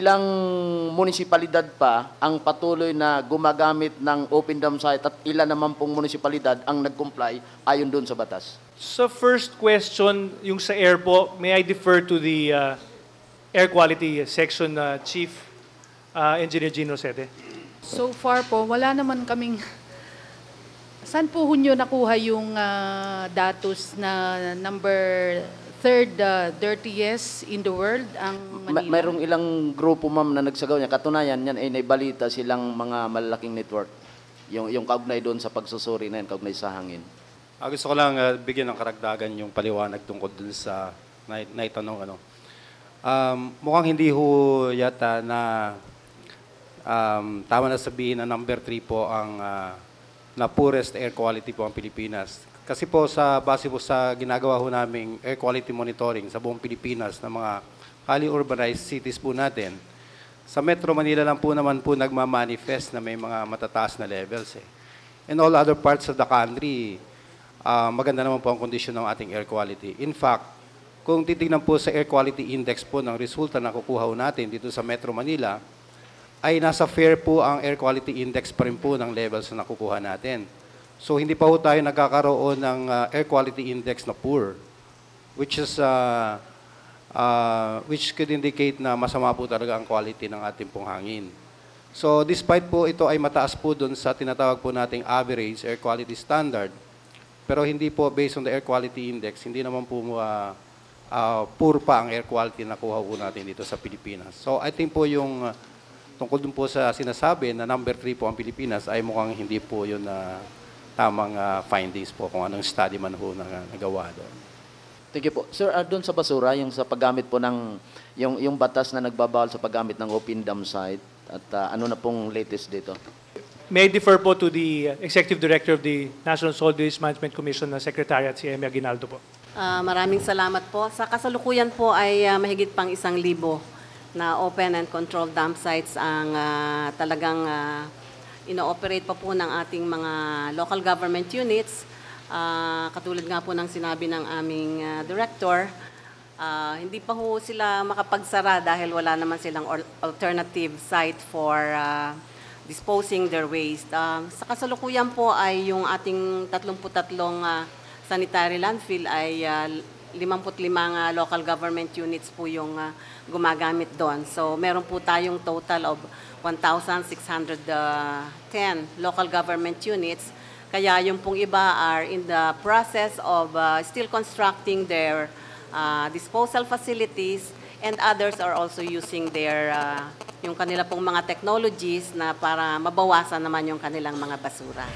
ilang munisipalidad pa ang patuloy na gumagamit ng open dam site at ilan naman pong munisipalidad ang nag-comply ayon doon sa batas? Sa first question, yung sa air po, may I defer to the Air Quality Section Chief Engineer Gino Sete. So far po, wala naman kaming... Saan po hunyo nakuha yung datos na number third dirtiest in the world ang Manila? Mayroong ilang grupo, ma'am, na nagsagaw niya. Katunayan, yan ay naibalita silang mga malalaking network. Yung kaugnay doon sa pagsusuri na yan, kaugnay sa hangin. Gusto ko lang bigyan ng karagdagan yung paliwanag tungkol dun sa naitanong. Mukhang hindi ho yata na tama na sabihin na number 3 po ang na poorest air quality po ang Pilipinas. Kasi po base po sa ginagawa ho naming air quality monitoring sa buong Pilipinas ng mga highly urbanized cities po natin, sa Metro Manila lang po naman po nagmamanifest na may mga matataas na levels. In all other parts of the country, maganda naman po ang kondisyon ng ating air quality. In fact, kung titignan po sa air quality index po ng resulta na kukuha ho natin dito sa Metro Manila, ay nasa fair po ang air quality index pa rin po ng levels na nakukuha natin. So hindi pa po tayo nagkakaroon ng air quality index na poor, which could indicate na masama po talaga ang quality ng ating pong hangin. So despite po ito ay mataas po doon sa tinatawag po nating average air quality standard, pero hindi po based on the air quality index, hindi naman po poor pa ang air quality na nakuha po natin dito sa Pilipinas. So I think po yung tungkol dun po sa sinasabi na number 3 po ang Pilipinas ay mukhang hindi po yun na tamang findings po kung anong study man po na nagawa doon. Thank you po. Sir, doon sa basura, yung sa paggamit po ng, yung batas na nagbabawal sa paggamit ng open dam site, at ano na pong latest dito? May I defer po to the Executive Director of the National Solid Waste Management Commission na Secretariat, si Amy Aguinaldo po. Maraming salamat po. Sa kasalukuyan po ay mahigit pang 1,000 na open and controlled dump sites ang talagang ino-operate pa po ng ating mga local government units. Katulad nga po ng sinabi ng aming director, hindi pa ho sila makapagsara dahil wala naman silang alternative site for disposing their waste. Sa kasalukuyan po ay yung ating 33 sanitary landfill ay 55 local government units po yung gumagamit doon. So meron po tayong total of 1,610 local government units. Kaya yung pong iba are in the process of still constructing their disposal facilities, and others are also using their yung kanila pong mga technologies na para mabawasan naman yung kanilang mga basura.